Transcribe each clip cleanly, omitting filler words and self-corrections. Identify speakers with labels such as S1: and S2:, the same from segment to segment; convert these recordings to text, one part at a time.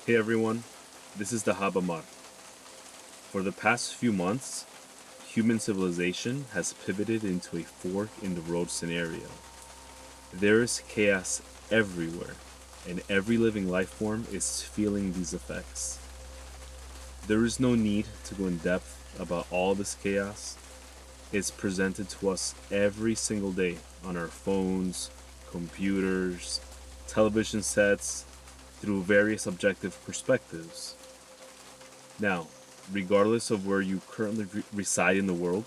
S1: Hey everyone, this is the Habamar. For the past few months, human civilization has pivoted into a fork in the road scenario. There is chaos everywhere, and every living life form is feeling these effects. There is no need to go in depth about all this chaos. It's presented to us every single day on our phones, computers, television sets, through various objective perspectives. Now, regardless of where you currently reside in the world,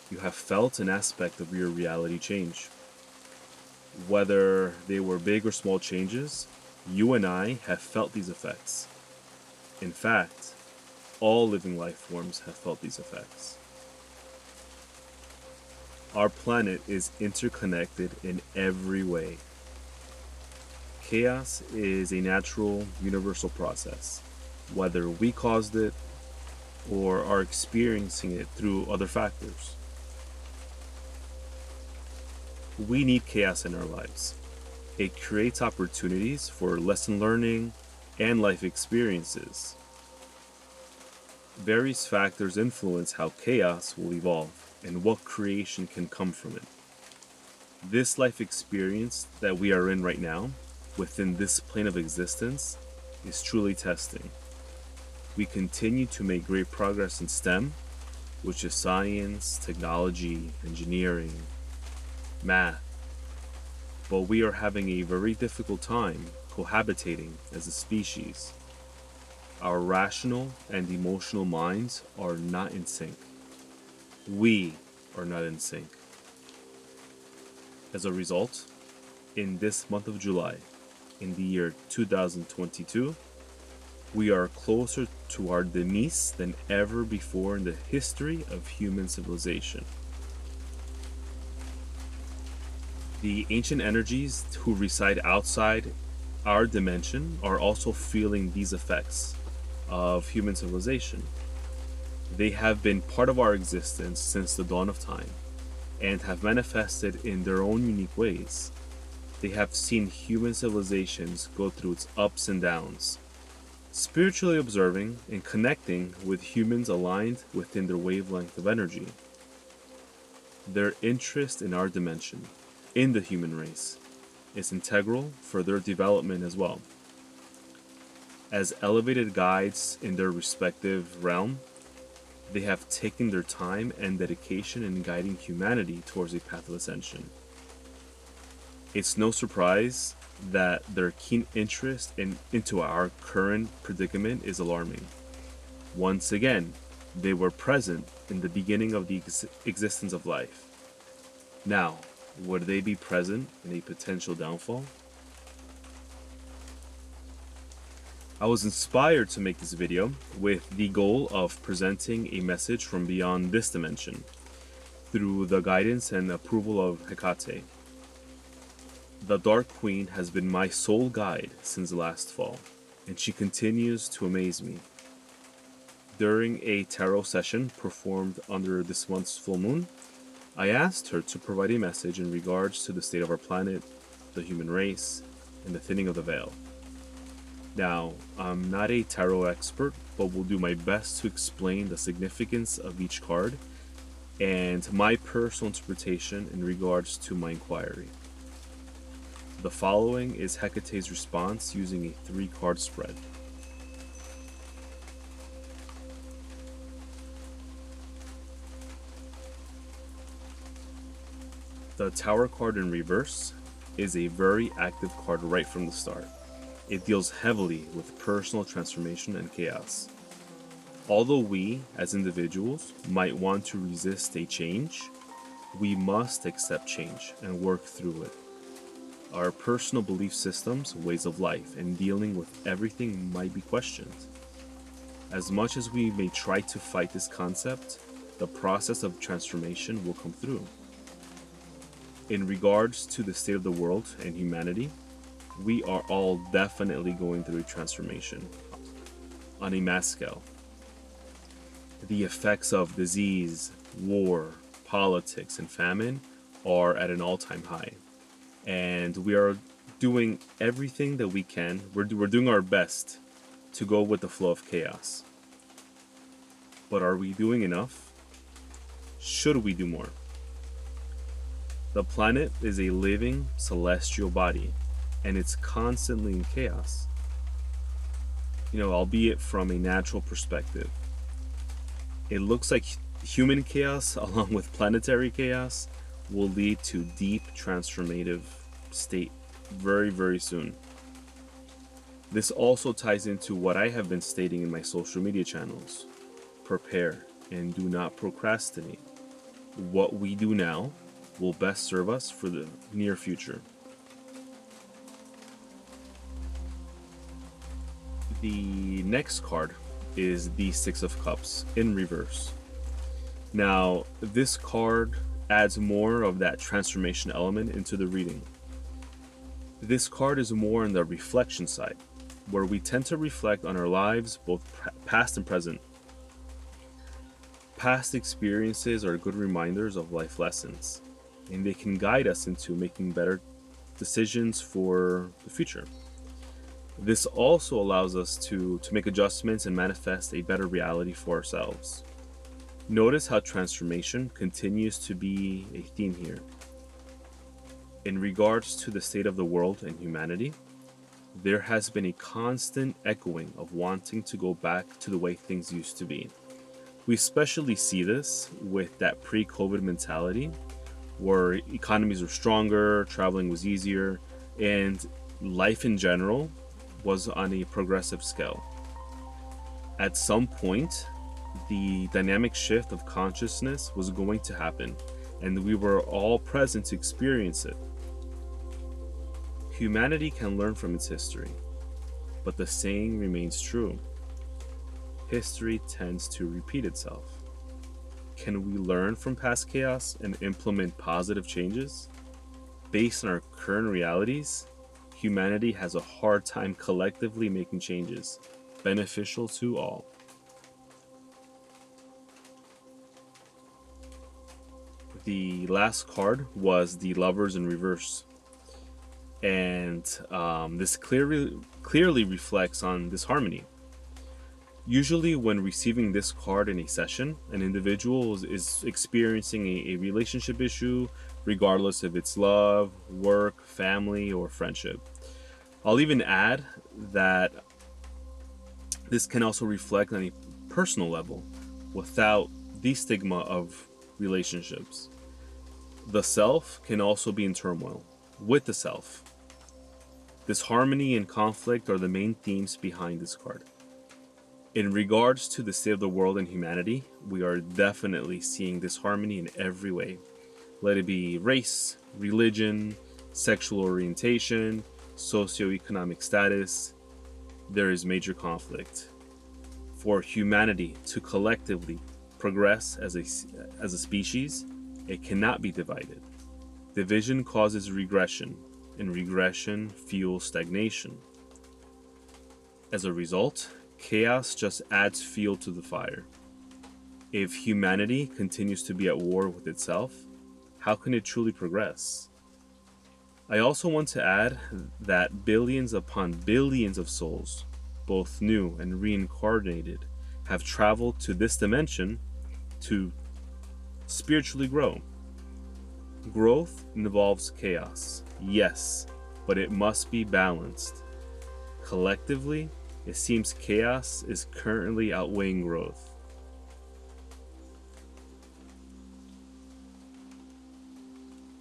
S1: you have felt an aspect of your reality change. Whether they were big or small changes, you and I have felt these effects. In fact, all living life forms have felt these effects. Our planet is interconnected in every way. Chaos is a natural, universal process, whether we caused it or are experiencing it through other factors. We need chaos in our lives. It creates opportunities for lesson learning and life experiences. Various factors influence how chaos will evolve and what creation can come from it. This life experience that we are in right now, within this plane of existence, is truly testing. We continue to make great progress in STEM, which is science, technology, engineering, math, but we are having a very difficult time cohabitating as a species. Our rational and emotional minds are not in sync. We are not in sync. As a result, in this month of July, in the year 2022, we are closer to our demise than ever before in the history of human civilization. The ancient energies who reside outside our dimension are also feeling these effects of human civilization. They have been part of our existence since the dawn of time and have manifested in their own unique ways. They have seen human civilizations go through its ups and downs, spiritually observing and connecting with humans aligned within their wavelength of energy. Their interest in our dimension, in the human race, is integral for their development as well. As elevated guides in their respective realm, they have taken their time and dedication in guiding humanity towards a path of ascension. It's no surprise that their keen interest into our current predicament is alarming. Once again, they were present in the beginning of the existence of life. Now, would they be present in a potential downfall? I was inspired to make this video with the goal of presenting a message from beyond this dimension through the guidance and approval of Hekate. The Dark Queen has been my sole guide since last fall, and she continues to amaze me. During a tarot session performed under this month's full moon, I asked her to provide a message in regards to the state of our planet, the human race, and the thinning of the veil. Now, I'm not a tarot expert, but will do my best to explain the significance of each card and my personal interpretation in regards to my inquiry. The following is Hecate's response using a 3-card spread. The Tower card in reverse is a very active card right from the start. It deals heavily with personal transformation and chaos. Although we, as individuals, might want to resist a change, we must accept change and work through it. Our personal belief systems, ways of life, and dealing with everything might be questioned. As much as we may try to fight this concept, the process of transformation will come through. In regards to the state of the world and humanity, we are all definitely going through a transformation on a mass scale. The effects of disease, war, politics, and famine are at an all-time high. And we are doing everything that we can. We're doing our best to go with the flow of chaos. But are we doing enough? Should we do more? The planet is a living celestial body, and it's constantly in chaos. Albeit from a natural perspective. It looks like human chaos, along with planetary chaos, will lead to deep transformative state very, very soon. This also ties into what I have been stating in my social media channels. Prepare and do not procrastinate. What we do now will best serve us for the near future. The next card is the Six of Cups in reverse. Now, this card adds more of that transformation element into the reading. This card is more on the reflection side, where we tend to reflect on our lives, both past and present. Past experiences are good reminders of life lessons, and they can guide us into making better decisions for the future. This also allows us to make adjustments and manifest a better reality for ourselves. Notice how transformation continues to be a theme here. In regards to the state of the world and humanity, there has been a constant echoing of wanting to go back to the way things used to be. We especially see this with that pre-COVID mentality, where economies were stronger, traveling was easier, and life in general was on a progressive scale. At some point, the dynamic shift of consciousness was going to happen, and we were all present to experience it. Humanity can learn from its history, but the saying remains true. History tends to repeat itself. Can we learn from past chaos and implement positive changes? Based on our current realities, humanity has a hard time collectively making changes beneficial to all. The last card was the Lovers in reverse, and this clearly reflects on disharmony. Usually when receiving this card in a session, an individual is experiencing a relationship issue, regardless if it's love, work, family, or friendship. I'll even add that this can also reflect on a personal level without the stigma of relationships. The self can also be in turmoil with the self. Disharmony and conflict are the main themes behind this card. In regards to the state of the world and humanity, we are definitely seeing disharmony in every way. Let it be race, religion, sexual orientation, socioeconomic status. There is major conflict. For humanity to collectively progress as a species, it cannot be divided. Division causes regression, and regression fuels stagnation. As a result, chaos just adds fuel to the fire. If humanity continues to be at war with itself, how can it truly progress? I also want to add that billions upon billions of souls, both new and reincarnated, have traveled to this dimension to spiritually grow. Growth involves chaos, yes, but it must be balanced. Collectively, it seems chaos is currently outweighing growth.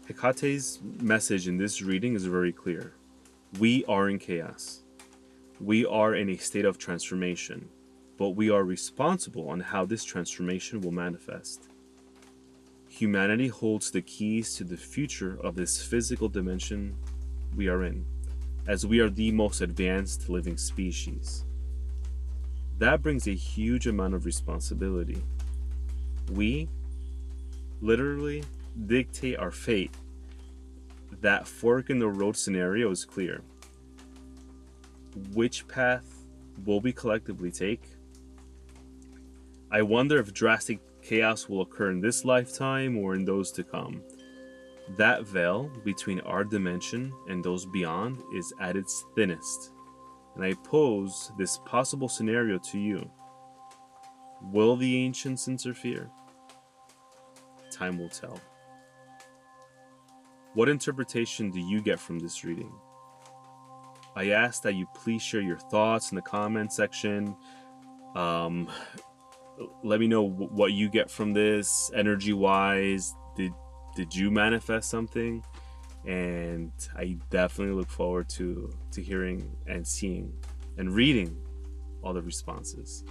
S1: Hekate's message in this reading is very clear. We are in chaos. We are in a state of transformation, but we are responsible on how this transformation will manifest. Humanity holds the keys to the future of this physical dimension we are in, as we are the most advanced living species. That brings a huge amount of responsibility. We literally dictate our fate. That fork in the road scenario is clear. Which path will we collectively take? I wonder if drastic chaos will occur in this lifetime or in those to come. That veil between our dimension and those beyond is at its thinnest. and I pose this possible scenario to you. Will the ancients interfere? Time will tell. What interpretation do you get from this reading? I ask that you please share your thoughts in the comment section. Let me know what you get from this energy wise. Did you manifest something? And I definitely look forward to hearing and seeing and reading all the responses.